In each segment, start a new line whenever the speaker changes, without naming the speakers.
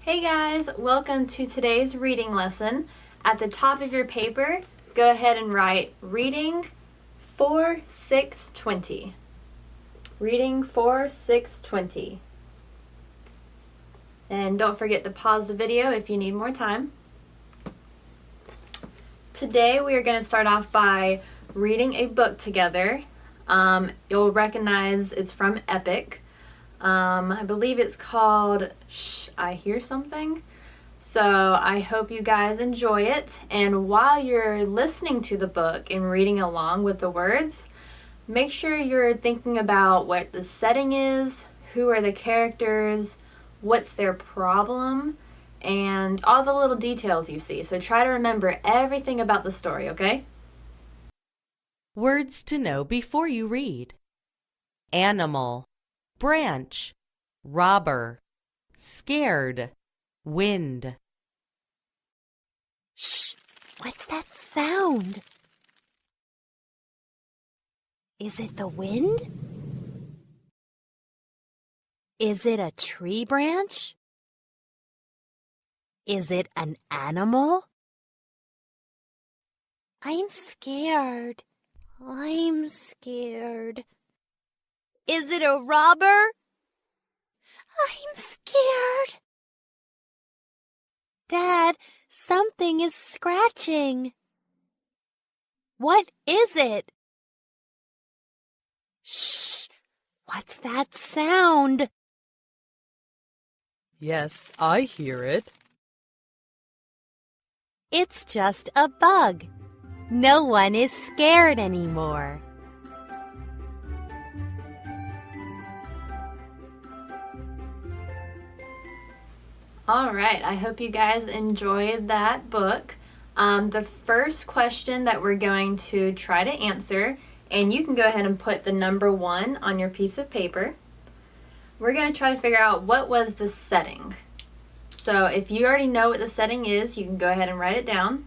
Hey guys, welcome to today's reading lesson. At the top of your paper, go ahead and write Reading for 620. Reading for 620. And don't forget to pause the video if you need more time. Today we are going to start off by reading a book together. You'll recognize it's from Epic. I believe it's called Shh, I Hear Something. So I hope you guys enjoy it. And while you're listening to the book and reading along with the words, make sure you're thinking about what the setting is, who are the characters, what's their problem, and all the little details you see. So try to remember everything about the story, okay?
Words to know before you read. Animal, branch, robber, scared, wind.
Shh! What's that sound? Is it the wind? Is it a tree branch? Is it an animal? I'm scared. I'm scared. Is it a robber? I'm scared. Dad, something is scratching. What is it? Shh! What's that sound?
Yes, I hear it.
It's just a bug. No one is scared anymore.
All right, I hope you guys enjoyed that book. The first question that we're going to try to answer, and you can go ahead and put the number 1 on your piece of paper. We're going to try to figure out what was the setting. So if you already know what the setting is, you can go ahead and write it down.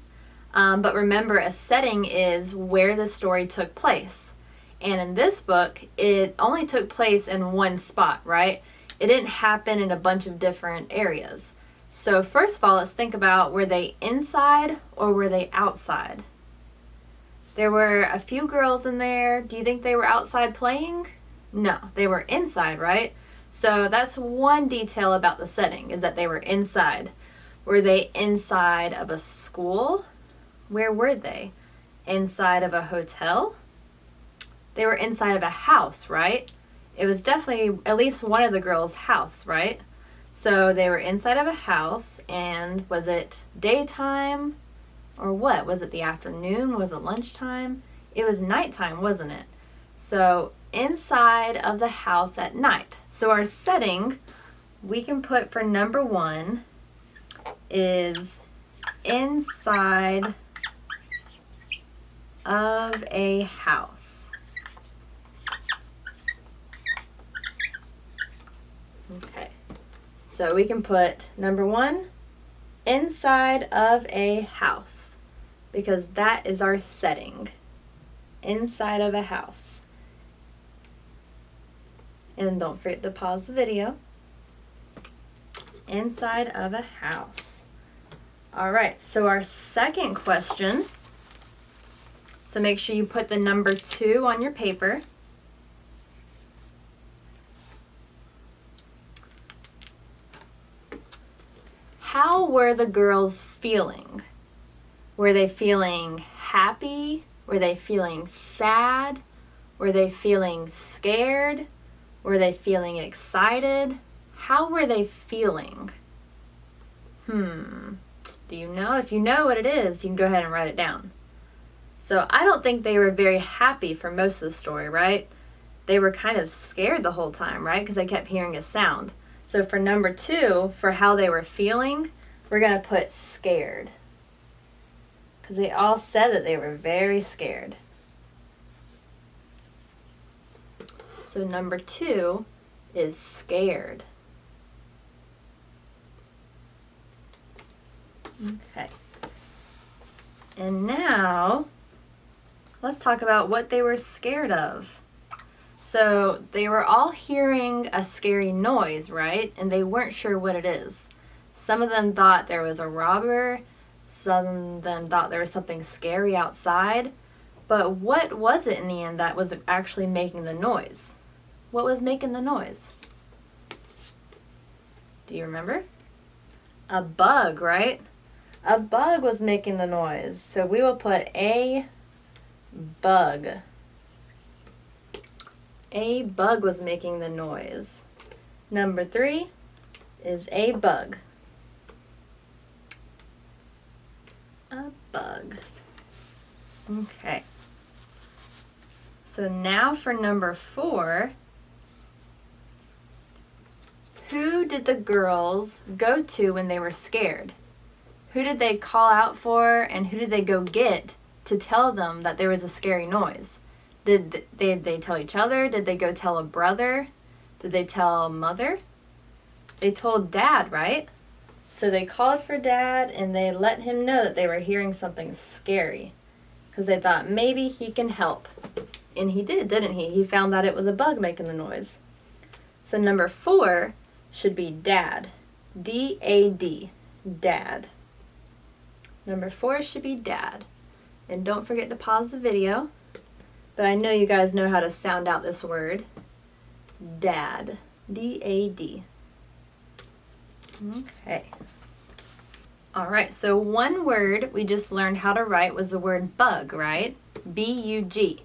But remember, a setting is where the story took place. And in this book, it only took place in one spot, right? It didn't happen in a bunch of different areas. So first of all, let's think about, were they inside or were they outside? There were a few girls in there. Do you think they were outside playing? No, they were inside, right? So that's one detail about the setting, is that they were inside. Were they inside of a school? Where were they? Inside of a hotel? They were inside of a house, right? It was definitely at least one of the girls' house, right? So they were inside of a house, and was it daytime or what? Was it the afternoon? Was it lunchtime? It was nighttime, wasn't it? So inside of the house at night. So our setting, we can put for number 1 is inside of a house. Okay, so we can put number 1, inside of a house, because that is our setting, inside of a house. And don't forget to pause the video. Inside of a house. All right, so our second question, so make sure you put the number 2 on your paper. How were the girls feeling? Were they feeling happy? Were they feeling sad? Were they feeling scared? Were they feeling excited? How were they feeling? Do you know? If you know what it is, you can go ahead and write it down. So I don't think they were very happy for most of the story, right? They were kind of scared the whole time, right? Because they kept hearing a sound. So for number 2, for how they were feeling, we're going to put scared. Because they all said that they were very scared. So number 2 is scared. Okay. And now, let's talk about what they were scared of. So they were all hearing a scary noise, right? And they weren't sure what it is. Some of them thought there was a robber. Some of them thought there was something scary outside. But what was it in the end that was actually making the noise? What was making the noise? Do you remember? A bug, right? A bug was making the noise. So we will put a bug. A bug was making the noise. Number 3 is a bug. A bug. Okay. So now for number 4. Who did the girls go to when they were scared? Who did they call out for, and who did they go get to tell them that there was a scary noise? Did they tell each other? Did they go tell a brother? Did they tell a mother? They told Dad, right? So they called for Dad and they let him know that they were hearing something scary because they thought maybe he can help. And he did, didn't he? He found out it was a bug making the noise. So number 4 should be Dad. D-A-D. Dad. Number 4 should be Dad. And don't forget to pause the video. But I know you guys know how to sound out this word. Dad. D-A-D. Okay. Alright, so one word we just learned how to write was the word bug, right? B-U-G.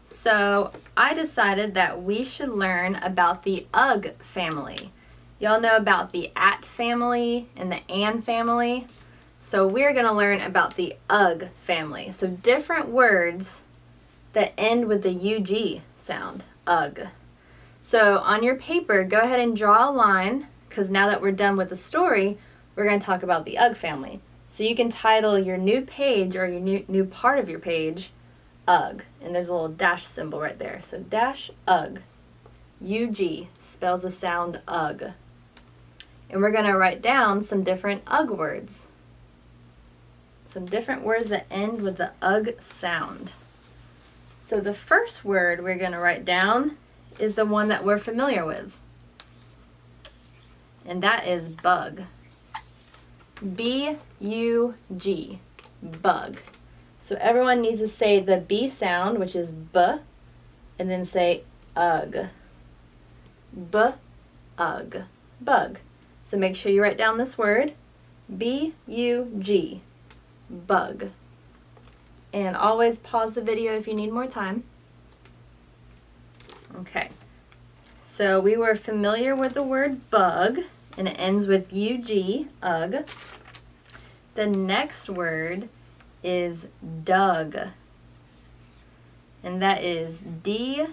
So I decided that we should learn about the UG family. Y'all know about the at family and the an family. So we're going to learn about the UG family. So different words that end with the UG sound, UG. So on your paper, go ahead and draw a line, because now that we're done with the story, we're going to talk about the UG family. So you can title your new page or your new part of your page, UG. And there's a little dash symbol right there. So dash UG. UG spells the sound UG. And we're going to write down some different UG words. Some different words that end with the UG sound. So the first word we're going to write down is the one that we're familiar with. And that is bug. B-U-G. Bug. So everyone needs to say the B sound, which is B, and then say UG. B-UG. Bug. So make sure you write down this word. B-U-G. Bug. And always pause the video if you need more time. Okay. So we were familiar with the word bug, and it ends with UG, UG. The next word is Doug. And that is D-U-G.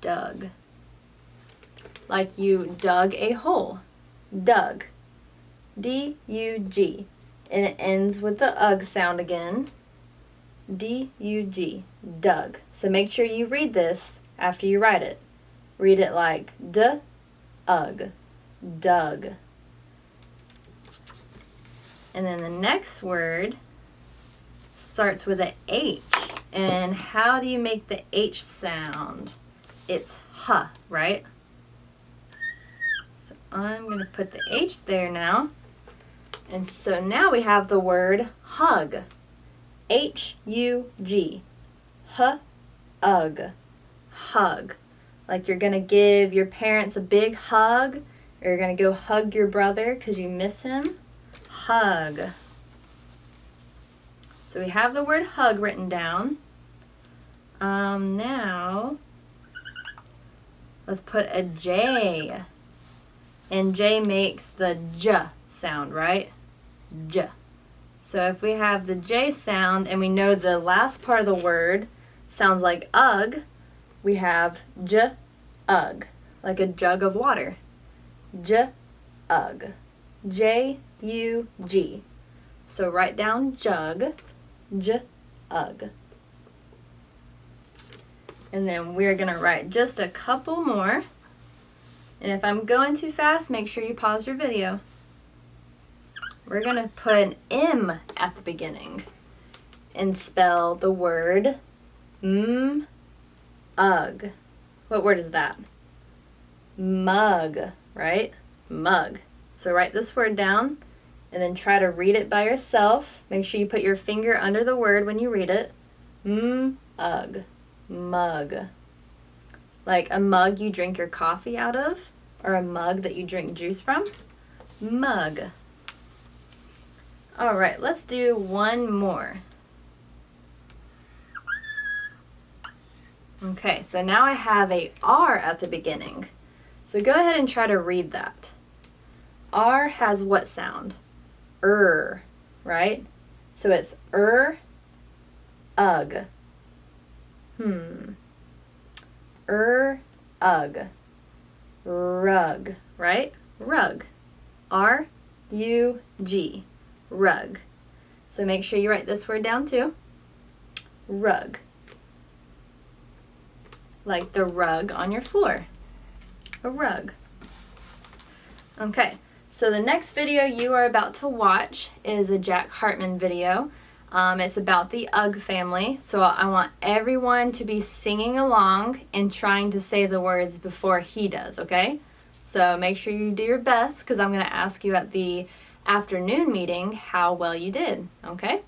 Doug. Like you dug a hole. Doug. D-U-G. And it ends with the UG sound again. D-U-G. Doug. So make sure you read this after you write it. Read it like D-UG. Doug. And then the next word starts with an H. And how do you make the H sound? It's huh, right? So I'm going to put the H there now. And so now we have the word hug. H-U-G. H-U-G. Hug. Like you're going to give your parents a big hug, or you're going to go hug your brother because you miss him. Hug. So we have the word hug written down. Now, let's put a J. And J makes the J sound, right? J. So if we have the J sound and we know the last part of the word sounds like UG, we have J, UG, like a jug of water. J, UG. J-U-G. So write down jug, J, UG. And then we're going to write just a couple more. And if I'm going too fast, make sure you pause your video. We're going to put an M at the beginning and spell the word UG. What word is that? Mug, right? Mug. So write this word down and then try to read it by yourself. Make sure you put your finger under the word when you read it. Mug. Mug. Like a mug you drink your coffee out of, or a mug that you drink juice from. Mug. All right, let's do one more. Okay, so now I have a R at the beginning. So go ahead and try to read that. R has what sound? Right? So it's ug. Ug. Rug, right? Rug. R-U-G. Rug. So make sure you write this word down too. Rug. Like the rug on your floor. A rug. Okay, so the next video you are about to watch is a Jack Hartman video. It's about the Ugg family, so I want everyone to be singing along and trying to say the words before he does, okay? So make sure you do your best, because I'm going to ask you at the afternoon meeting how well you did, okay?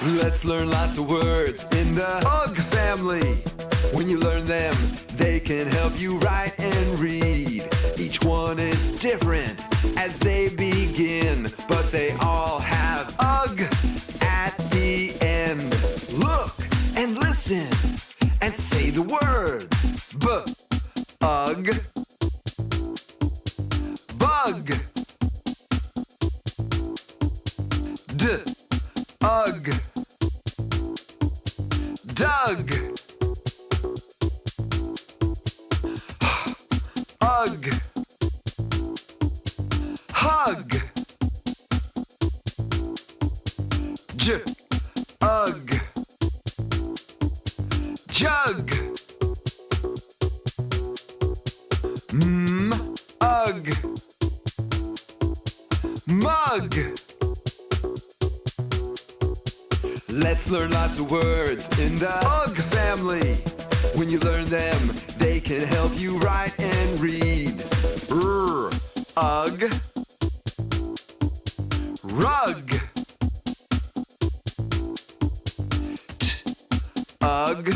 Let's learn lots of words in the Ugg family. When you learn them, they can help you write and read. Each one is different as they begin, but they all have Ugg at the end. Look and listen and say the word. Ugg. Bug. Ugg. Doug. Ugg. Hug. Ugg. Jug. Ugg. Mug. Let's learn lots of words in the Ugg family. When you learn them, they can help you write and read. Ugg. Rug. Ugg.